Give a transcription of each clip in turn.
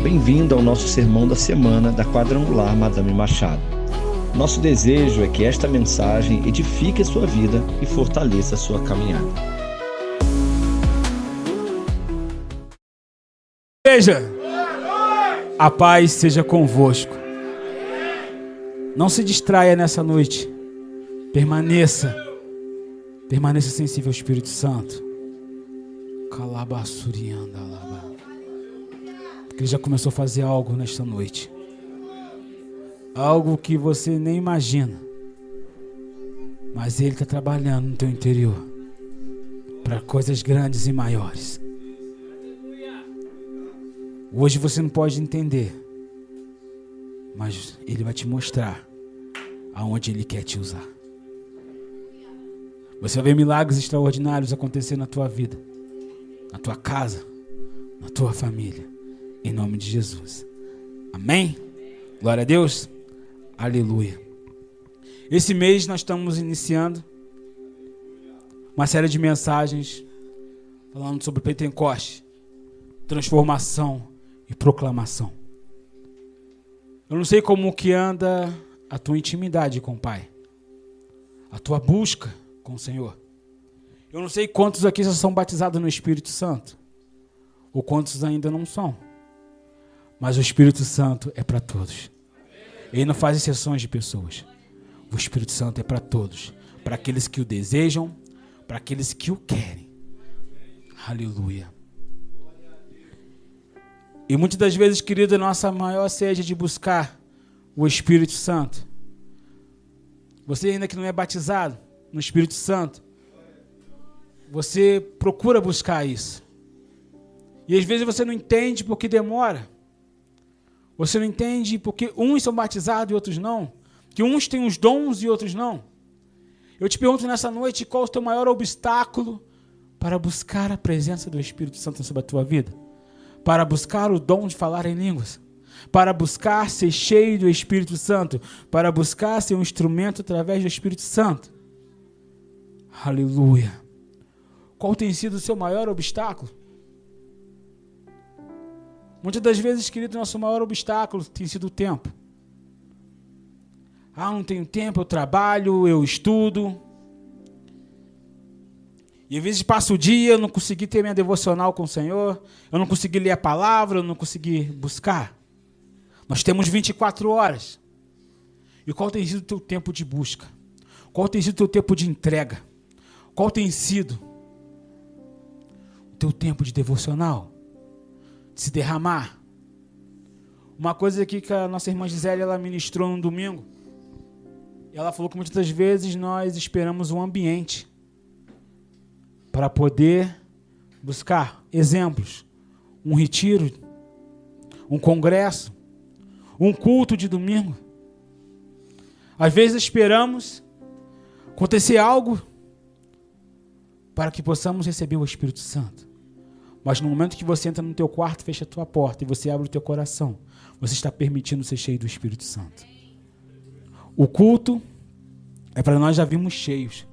Bem-vindo ao nosso sermão da semana da Quadrangular Madame Machado. Nosso desejo é que esta mensagem edifique a sua vida e fortaleça a sua caminhada. Igreja, a paz seja convosco. Não se distraia nessa noite. Permaneça sensível ao Espírito Santo. Porque ele já começou a fazer algo nesta noite. Algo que você nem imagina. Mas ele está trabalhando no teu interior para coisas grandes e maiores. Hoje você não pode entender, mas ele vai te mostrar aonde ele quer te usar. Você vai ver milagres extraordinários acontecer na tua vida, na tua casa, na tua família, em nome de Jesus. Amém? Glória a Deus. Aleluia. Esse mês nós estamos iniciando uma série de mensagens falando sobre Pentecoste, transformação e proclamação. Eu não sei como que anda a tua intimidade com o Pai, a tua busca com o Senhor. Eu não sei quantos aqui já são batizados no Espírito Santo, ou quantos ainda não são. Mas o Espírito Santo é para todos. Ele não faz exceções de pessoas. O Espírito Santo é para todos, para aqueles que o desejam, para aqueles que o querem. Aleluia. E muitas das vezes, querido, a nossa maior sede é de buscar o Espírito Santo. Você ainda que não é batizado no Espírito Santo, você procura buscar isso. E às vezes você não entende porque demora. Você não entende porque uns são batizados e outros não. Que uns têm os dons e outros não. Eu te pergunto nessa noite, qual o teu maior obstáculo para buscar a presença do Espírito Santo sobre a tua vida? Para buscar o dom de falar em línguas, para buscar ser cheio do Espírito Santo, para buscar ser um instrumento através do Espírito Santo. Aleluia. Qual tem sido o seu maior obstáculo? Muitas das vezes, querido, nosso maior obstáculo tem sido o tempo. Não tenho tempo, eu trabalho, eu estudo. E às vezes passa o dia, eu não consegui ter minha devocional com o Senhor, eu não consegui ler a palavra, eu não consegui buscar. Nós temos 24 horas. E qual tem sido o teu tempo de busca? Qual tem sido o teu tempo de entrega? Qual tem sido o teu tempo de devocional? De se derramar? Uma coisa aqui que a nossa irmã Gisele, ela ministrou no domingo, ela falou que muitas das vezes nós esperamos um ambiente para poder buscar exemplos, um retiro, um congresso, um culto de domingo. Às vezes esperamos acontecer algo para que possamos receber o Espírito Santo. Mas no momento que você entra no teu quarto, fecha a tua porta e você abre o teu coração, você está permitindo ser cheio do Espírito Santo. O culto é para nós já virmos cheios,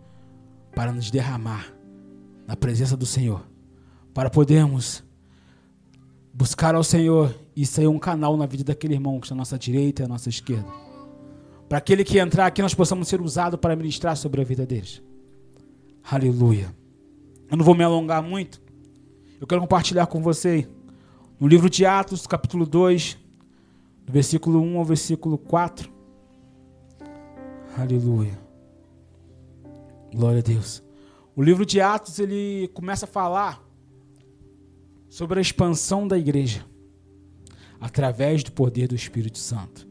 para nos derramar na presença do Senhor, para podermos buscar ao Senhor e ser um canal na vida daquele irmão que está à nossa direita e à nossa esquerda. Para aquele que entrar aqui, nós possamos ser usados para ministrar sobre a vida deles. Aleluia. Eu não vou me alongar muito. Eu quero compartilhar com você no livro de Atos, capítulo 2, do versículo 1 ao versículo 4. Aleluia. Glória a Deus. O livro de Atos, ele começa a falar sobre a expansão da igreja através do poder do Espírito Santo.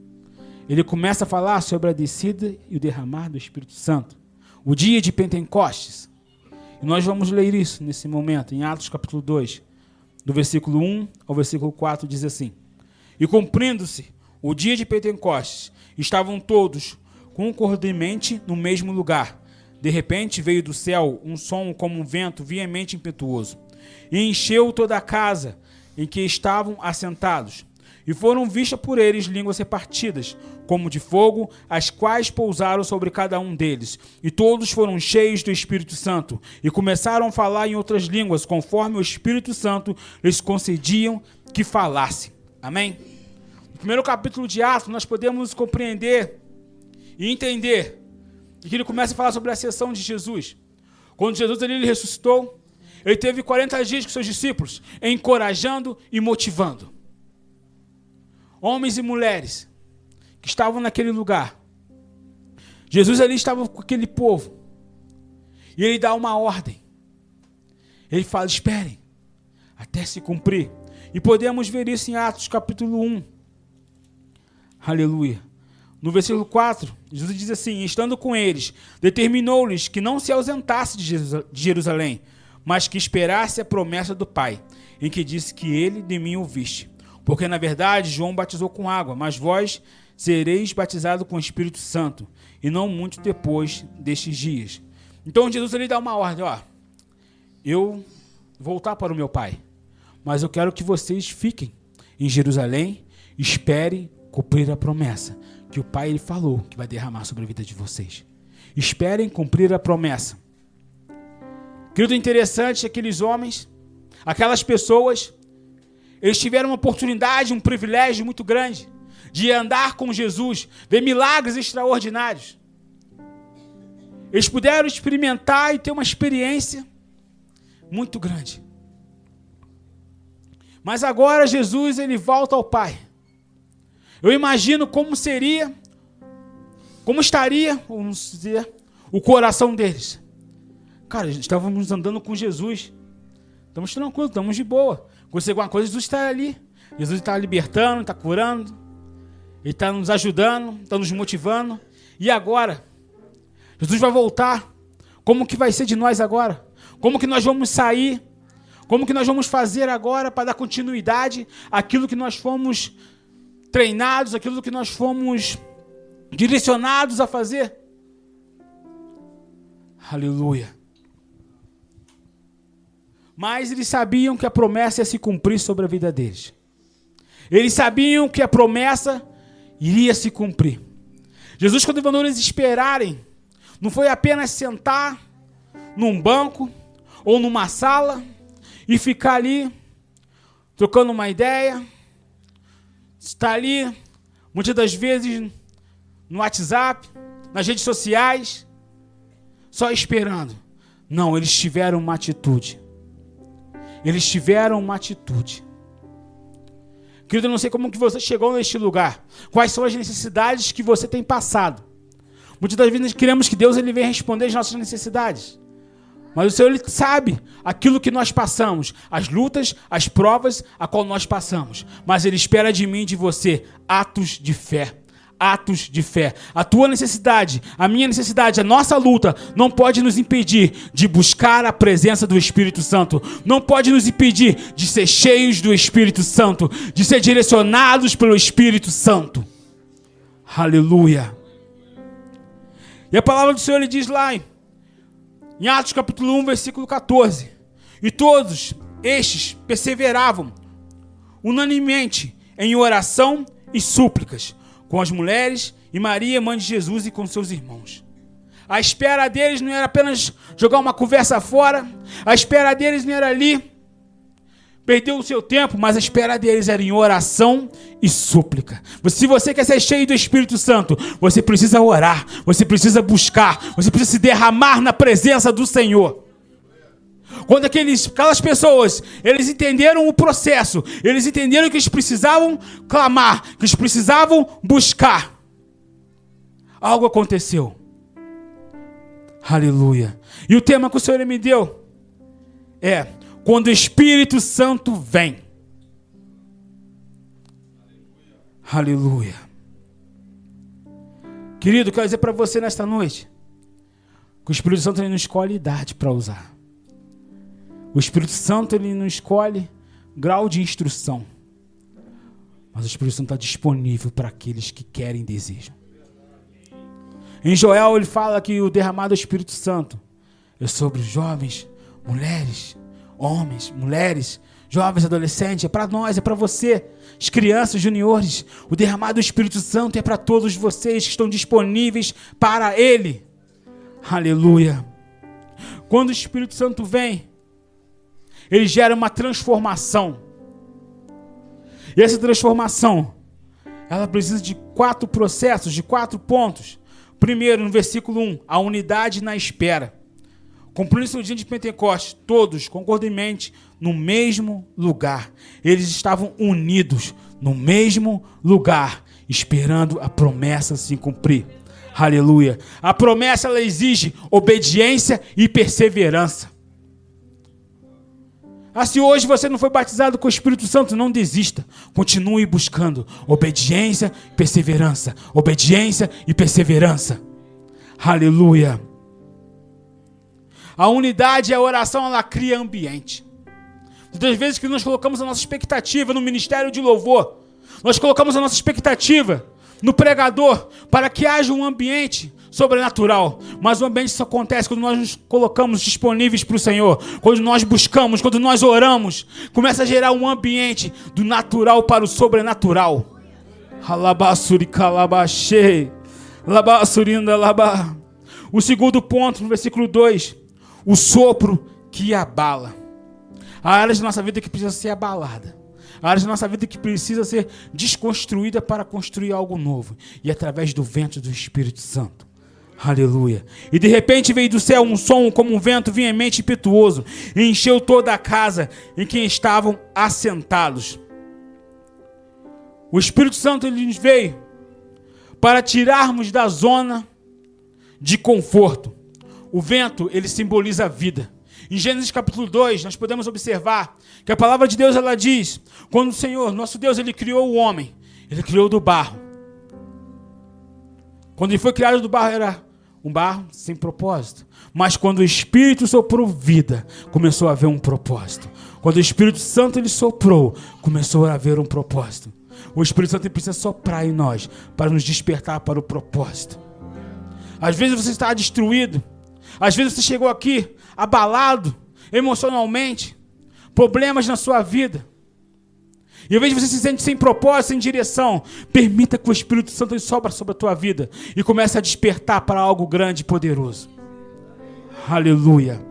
Ele começa a falar sobre a descida e o derramar do Espírito Santo. O dia de Pentecostes. E nós vamos ler isso nesse momento, em Atos capítulo 2, do versículo 1 ao versículo 4, diz assim: E cumprindo-se o dia de Pentecostes, estavam todos concordemente no mesmo lugar. De repente veio do céu um som como um vento veemente e impetuoso, e encheu toda a casa em que estavam assentados. E foram vistas por eles línguas repartidas, como de fogo, as quais pousaram sobre cada um deles. E todos foram cheios do Espírito Santo, e começaram a falar em outras línguas, conforme o Espírito Santo lhes concediam que falassem. Amém? No primeiro capítulo de Atos, nós podemos compreender e entender que ele começa a falar sobre a ascensão de Jesus. Quando Jesus ele ressuscitou, ele teve 40 dias com seus discípulos, encorajando e motivando. Homens e mulheres que estavam naquele lugar. Jesus ali estava com aquele povo. E ele dá uma ordem. Ele fala, esperem, até se cumprir. E podemos ver isso em Atos capítulo 1. Aleluia. No versículo 4, Jesus diz assim, estando com eles, determinou-lhes que não se ausentasse de Jerusalém, mas que esperasse a promessa do Pai, em que disse que ele de mim ouviste. Porque, na verdade, João batizou com água, mas vós sereis batizados com o Espírito Santo, e não muito depois destes dias. Então, Jesus ele dá uma ordem, eu vou voltar para o meu Pai, mas eu quero que vocês fiquem em Jerusalém, esperem cumprir a promessa que o Pai ele falou que vai derramar sobre a vida de vocês. Esperem cumprir a promessa. Querido, interessante, aqueles homens, aquelas pessoas, eles tiveram uma oportunidade, um privilégio muito grande de andar com Jesus, ver milagres extraordinários. Eles puderam experimentar e ter uma experiência muito grande. Mas agora Jesus ele volta ao Pai. Eu imagino como seria, como estaria, vamos dizer, o coração deles. Cara, estávamos andando com Jesus. Estamos tranquilos, estamos de boa. Aconteceu alguma coisa, Jesus está ali. Jesus está libertando, está curando. Ele está nos ajudando, está nos motivando. E agora? Jesus vai voltar. Como que vai ser de nós agora? Como que nós vamos sair? Como que nós vamos fazer agora para dar continuidade àquilo que nós fomos treinados, aquilo que nós fomos direcionados a fazer? Aleluia. Mas eles sabiam que a promessa ia se cumprir sobre a vida deles. Eles sabiam que a promessa iria se cumprir. Jesus, quando mandou eles esperarem, não foi apenas sentar num banco ou numa sala e ficar ali trocando uma ideia, estar ali, muitas das vezes no WhatsApp, nas redes sociais, só esperando. Não, eles tiveram uma atitude. Eles tiveram uma atitude. Querido, eu não sei como que você chegou neste lugar. Quais são as necessidades que você tem passado. Muitas das vezes nós queremos que Deus ele venha responder as nossas necessidades. Mas o Senhor ele sabe aquilo que nós passamos, as lutas, as provas a qual nós passamos. Mas Ele espera de mim e de você atos de fé. Atos de fé. A tua necessidade, a minha necessidade, a nossa luta não pode nos impedir de buscar a presença do Espírito Santo. Não pode nos impedir de ser cheios do Espírito Santo, de ser direcionados pelo Espírito Santo. Aleluia. E a palavra do Senhor ele diz lá em Atos capítulo 1, versículo 14. E todos estes perseveravam unanimemente em oração e súplicas com as mulheres e Maria, mãe de Jesus, e com seus irmãos. A espera deles não era apenas jogar uma conversa fora. A espera deles não era ali perder o seu tempo, mas a espera deles era em oração e súplica. Se você quer ser cheio do Espírito Santo, você precisa orar, você precisa buscar, você precisa se derramar na presença do Senhor. Quando aquelas pessoas, eles entenderam o processo, eles entenderam que eles precisavam clamar, que eles precisavam buscar, algo aconteceu. Aleluia. E o tema que o Senhor me deu é: quando o Espírito Santo vem. Aleluia. Querido, quero dizer para você nesta noite que o Espírito Santo ele não escolhe idade para usar. O Espírito Santo ele não escolhe grau de instrução. Mas o Espírito Santo está disponível para aqueles que querem e desejam. Em Joel ele fala que o derramado do Espírito Santo é sobre jovens, mulheres, homens, mulheres, jovens, adolescentes, é para nós, é para você, as crianças, juniores. O derramado do Espírito Santo é para todos vocês que estão disponíveis para Ele. Aleluia. Quando o Espírito Santo vem, ele gera uma transformação. E essa transformação, ela precisa de 4 processos, de 4 pontos. Primeiro, no versículo 1, a unidade na espera. Cumprindo-se o dia de Pentecostes, todos concordantemente no mesmo lugar. Eles estavam unidos no mesmo lugar, esperando a promessa se cumprir. Aleluia. A promessa, ela exige obediência e perseverança. Se hoje você não foi batizado com o Espírito Santo, não desista. Continue buscando obediência e perseverança. Obediência e perseverança. Aleluia. A unidade, a oração, ela cria ambiente. Muitas vezes que nós colocamos a nossa expectativa no ministério de louvor, nós colocamos a nossa expectativa no pregador para que haja um ambiente sobrenatural. Mas o ambiente só acontece quando nós nos colocamos disponíveis para o Senhor, quando nós buscamos, quando nós oramos. Começa a gerar um ambiente do natural para o sobrenatural. O segundo ponto, no versículo 2, o sopro que abala. Há áreas da nossa vida que precisa ser abalada. Há áreas da nossa vida que precisa ser desconstruída para construir algo novo. E através do vento do Espírito Santo. Aleluia. E de repente veio do céu um som como um vento veemente e impetuoso. E encheu toda a casa em que estavam assentados. O Espírito Santo, ele nos veio para tirarmos da zona de conforto. O vento, ele simboliza a vida. Em Gênesis capítulo 2, nós podemos observar que a palavra de Deus, ela diz, quando o Senhor, nosso Deus, ele criou o homem, ele criou do barro. Quando ele foi criado do barro, era um barro sem propósito. Mas quando o Espírito soprou vida, começou a haver um propósito. Quando o Espírito Santo, ele soprou, começou a haver um propósito. O Espírito Santo, ele precisa soprar em nós, para nos despertar para o propósito. Às vezes você está destruído. Às vezes você chegou aqui abalado emocionalmente, problemas na sua vida. E ao invés de você se sentir sem propósito, sem direção, permita que o Espírito Santo sopre sobre a tua vida e comece a despertar para algo grande e poderoso. Aleluia.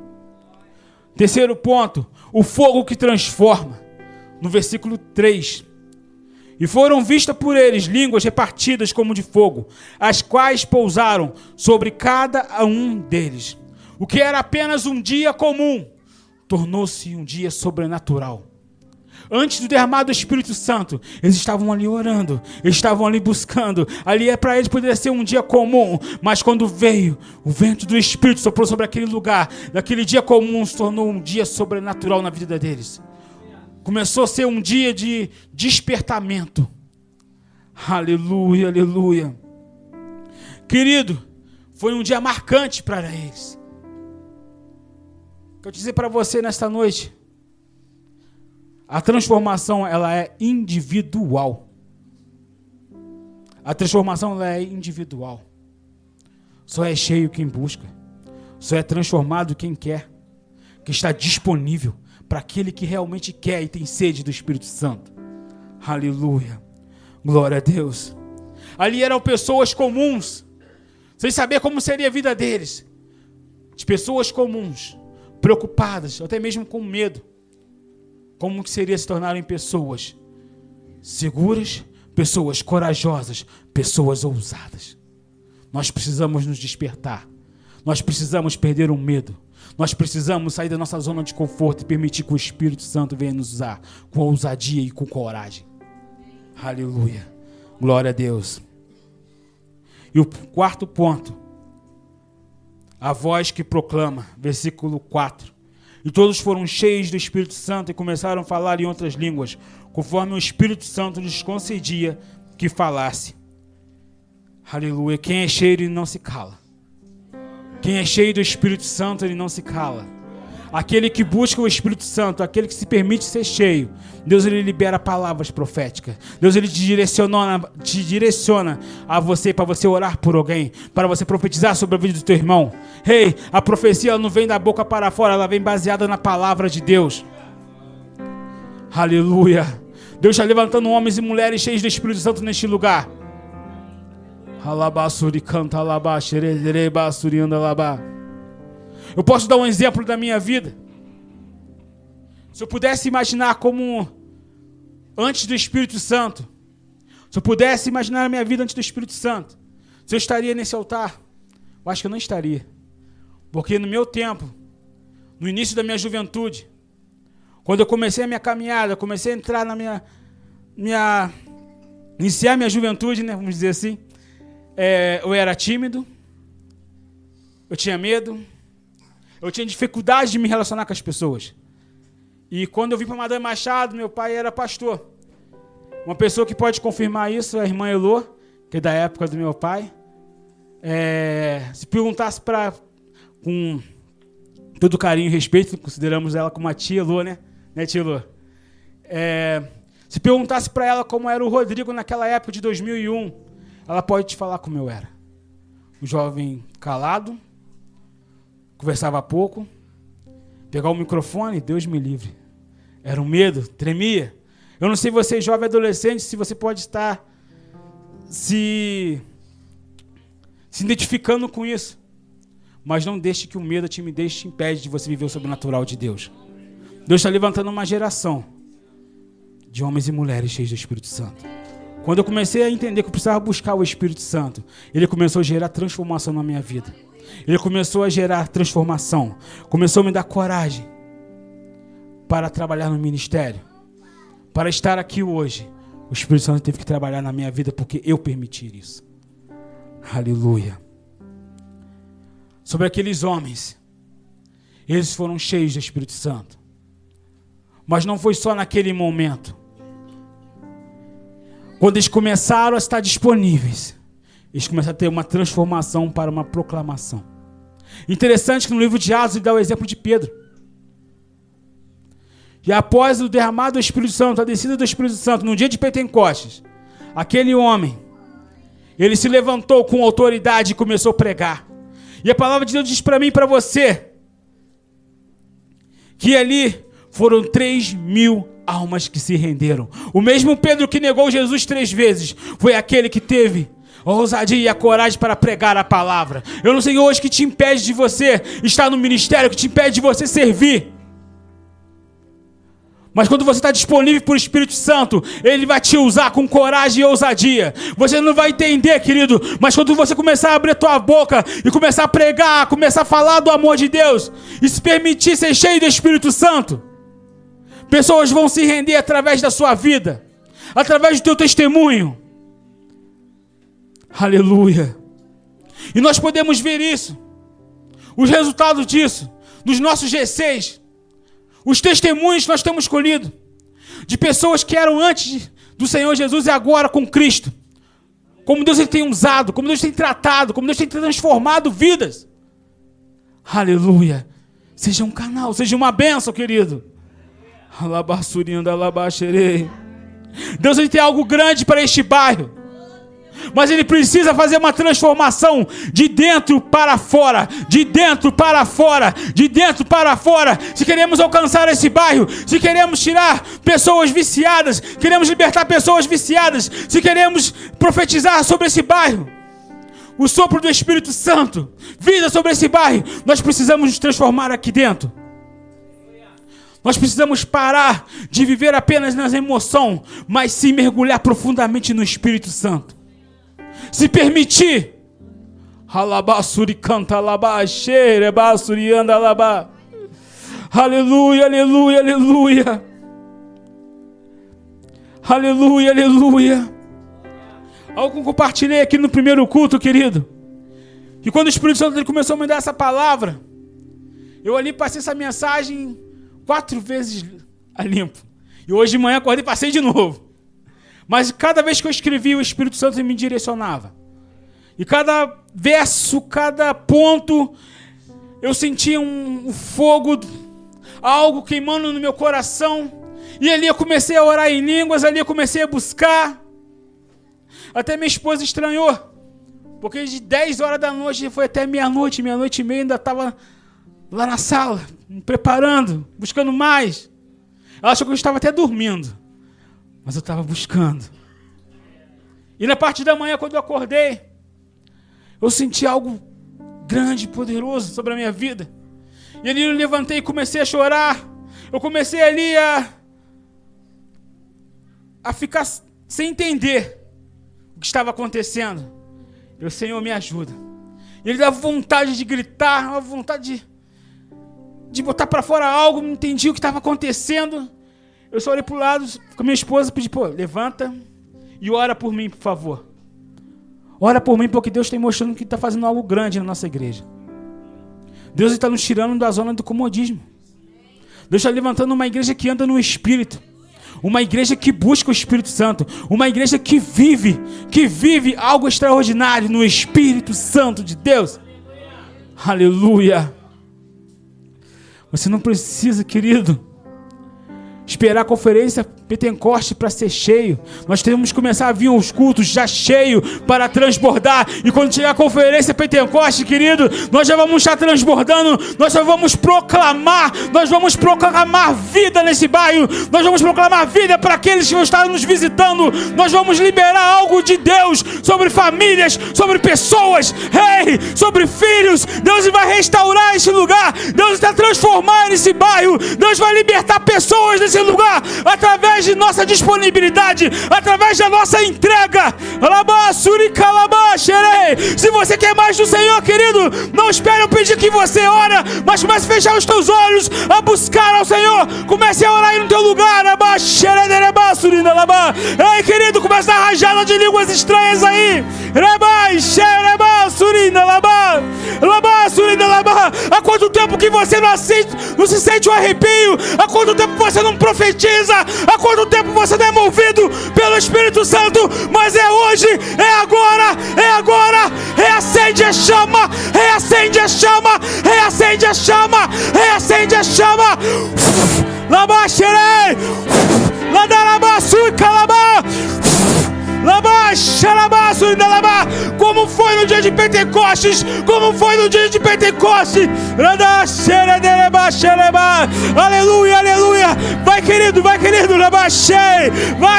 Terceiro ponto, o fogo que transforma. No versículo 3. E foram vistas por eles línguas repartidas como de fogo, as quais pousaram sobre cada um deles. O que era apenas um dia comum, tornou-se um dia sobrenatural. Antes do derramar do Espírito Santo, eles estavam ali orando, eles estavam ali buscando. Ali para eles poderia ser um dia comum, mas quando veio o vento do Espírito, soprou sobre aquele lugar, daquele dia comum se tornou um dia sobrenatural na vida deles. Começou a ser um dia de despertamento. Aleluia, aleluia. Querido, foi um dia marcante para eles. Quero dizer para você nesta noite, a transformação, ela é individual. A transformação, ela é individual. Só é cheio quem busca. Só é transformado quem quer. Que está disponível para aquele que realmente quer e tem sede do Espírito Santo. Aleluia. Glória a Deus. Ali eram pessoas comuns, sem saber como seria a vida deles. De pessoas comuns, preocupadas, até mesmo com medo. Como que seria se tornarem pessoas seguras, pessoas corajosas, pessoas ousadas. Nós precisamos nos despertar. Nós precisamos perder o medo. Nós precisamos sair da nossa zona de conforto e permitir que o Espírito Santo venha nos usar com ousadia e com coragem. Aleluia. Glória a Deus. E o quarto ponto. A voz que proclama. Versículo 4. E todos foram cheios do Espírito Santo e começaram a falar em outras línguas, conforme o Espírito Santo lhes concedia que falasse. Aleluia. Quem é cheio, ele não se cala. Quem é cheio do Espírito Santo, ele não se cala. Aquele que busca o Espírito Santo, aquele que se permite ser cheio, Deus, ele libera palavras proféticas. Deus, ele te direciona a você, para você orar por alguém, para você profetizar sobre a vida do teu irmão. Ei, a profecia não vem da boca para fora, ela vem baseada na palavra de Deus. Aleluia. Deus está levantando homens e mulheres cheios do Espírito Santo neste lugar. Eu posso dar um exemplo da minha vida. Se eu pudesse imaginar como antes do Espírito Santo, se eu pudesse imaginar a minha vida antes do Espírito Santo, se eu estaria nesse altar, eu acho que eu não estaria. Porque no meu tempo, no início da minha juventude, quando eu comecei a minha caminhada, comecei a entrar na iniciar minha juventude, né, vamos dizer assim, eu era tímido, eu tinha medo, eu tinha dificuldade de me relacionar com as pessoas. E quando eu vim para Madame Machado, meu pai era pastor. Uma pessoa que pode confirmar isso é a irmã Elô, que é da época do meu pai. Se perguntasse com todo carinho e respeito, consideramos ela como a tia Elô, né? Né, tia Elô? Se perguntasse para ela como era o Rodrigo naquela época de 2001, ela pode te falar como eu era. Um jovem calado, conversava pouco, pegar o microfone, Deus me livre. Era um medo, tremia. Eu não sei você, jovem adolescente, se você pode estar se identificando com isso. Mas não deixe que o medo, a timidez te impede de você viver o sobrenatural de Deus. Deus está levantando uma geração de homens e mulheres cheios do Espírito Santo. Quando eu comecei a entender que eu precisava buscar o Espírito Santo, ele começou a gerar transformação na minha vida. Ele começou a gerar transformação. Começou a me dar coragem para trabalhar no ministério. Para estar aqui hoje. O Espírito Santo teve que trabalhar na minha vida porque eu permiti isso. Aleluia. Sobre aqueles homens, eles foram cheios do Espírito Santo. Mas não foi só naquele momento. Quando eles começaram a estar disponíveis, eles começaram a ter uma transformação para uma proclamação. Interessante que no livro de Atos ele dá o exemplo de Pedro. E após o derramado do Espírito Santo, a descida do Espírito Santo, no dia de Pentecostes, aquele homem, ele se levantou com autoridade e começou a pregar. E a palavra de Deus diz para mim e para você, que ali foram 3.000 almas que se renderam. O mesmo Pedro que negou Jesus 3 vezes, foi aquele que teve a ousadia e a coragem para pregar a palavra. Eu não sei hoje o que te impede de você estar no ministério, o que te impede de você servir. Mas quando você está disponível para o Espírito Santo, ele vai te usar com coragem e ousadia. Você não vai entender, querido, mas quando você começar a abrir a tua boca e começar a pregar, começar a falar do amor de Deus e se permitir ser cheio do Espírito Santo, pessoas vão se render através da sua vida, através do teu testemunho. Aleluia. E nós podemos ver isso, os resultados disso, nos nossos G6, os testemunhos que nós temos colhido, de pessoas que eram antes do Senhor Jesus e agora com Cristo. Como Deus tem usado, como Deus tem tratado, como Deus tem transformado vidas. Aleluia. Seja um canal, seja uma bênção, querido. Deus ele tem algo grande para este bairro. Mas ele precisa fazer uma transformação de dentro para fora, de dentro para fora, de dentro para fora. Se queremos alcançar esse bairro, se queremos tirar pessoas viciadas, queremos libertar pessoas viciadas, se queremos profetizar sobre esse bairro, o sopro do Espírito Santo, vida sobre esse bairro, nós precisamos nos transformar aqui dentro. Nós precisamos parar de viver apenas nas emoções, mas sim mergulhar profundamente no Espírito Santo. Se permitir. Aleluia, aleluia, aleluia. Aleluia, aleluia. Algo que eu compartilhei aqui no primeiro culto, querido. Que quando o Espírito Santo ele começou a me dar essa palavra, eu ali passei essa mensagem 4 vezes a limpo. E hoje de manhã acordei e passei de novo. Mas cada vez que eu escrevia, o Espírito Santo me direcionava. E cada verso, cada ponto, eu sentia um fogo, algo queimando no meu coração. E ali eu comecei a orar em línguas, ali eu comecei a buscar. Até minha esposa estranhou. Porque de 10 horas da noite foi até meia-noite, meia-noite e meia, ainda estava lá na sala, me preparando, buscando mais. Ela achou que eu estava até dormindo. Mas eu estava buscando. E na parte da manhã, quando eu acordei, eu senti algo grande e poderoso sobre a minha vida. E ali eu levantei e comecei a chorar. Eu comecei ali a a ficar sem entender o que estava acontecendo. O Senhor, me ajuda. Ele dava vontade de gritar, uma vontade de botar para fora algo, não entendi o que estava acontecendo. Eu só olhei para o lado com a minha esposa e pedi, levanta e ora por mim, por favor. Ora por mim, porque Deus está mostrando que está fazendo algo grande na nossa igreja. Deus está nos tirando da zona do comodismo. Deus está levantando uma igreja que anda no Espírito. Uma igreja que busca o Espírito Santo. Uma igreja que vive algo extraordinário no Espírito Santo de Deus. Aleluia. Você não precisa, querido, esperar a conferência Pentecoste para ser cheio. Nós temos que começar a vir aos cultos já cheio para transbordar. E quando chegar a conferência Pentecoste, querido, nós já vamos estar transbordando. Nós já vamos proclamar. Nós vamos proclamar vida nesse bairro. Nós vamos proclamar vida para aqueles que vão estar nos visitando. Nós vamos liberar algo de Deus sobre famílias, sobre pessoas, sobre filhos. Deus vai restaurar esse lugar. Deus vai transformar esse bairro. Deus vai libertar pessoas nesse lugar através de nossa disponibilidade, através da nossa entrega. Se você quer mais do Senhor, querido, não espere eu pedir que você ora, mas comece a fechar os teus olhos, a buscar ao Senhor. Comece a orar aí no teu lugar. Ei, querido, comece a rajada de línguas estranhas aí. Há quanto tempo que você não se sente um arrepio? Há quanto tempo você não profetiza? Há quanto tempo você não é movido pelo Espírito Santo? Mas é hoje, é agora, é agora. Reacende a chama, reacende a chama, reacende a chama, reacende a chama. Labaxerei, ladarabaçu, calabá. Como foi no dia de Pentecostes? Como foi no dia de Pentecostes? Aleluia, aleluia. Vai, querido, vai,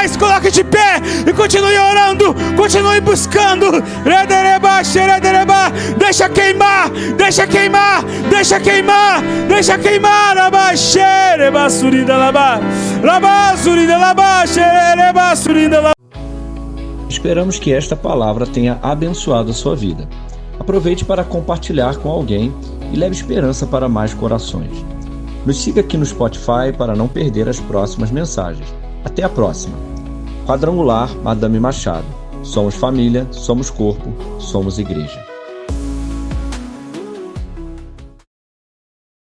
se coloque de pé e continue orando, continue buscando. Deixa queimar, deixa queimar, deixa queimar, deixa queimar. Esperamos que esta palavra tenha abençoado a sua vida. Aproveite para compartilhar com alguém e leve esperança para mais corações. Nos siga aqui no Spotify para não perder as próximas mensagens. Até a próxima. Quadrangular Madame Machado. Somos família, somos corpo, somos igreja.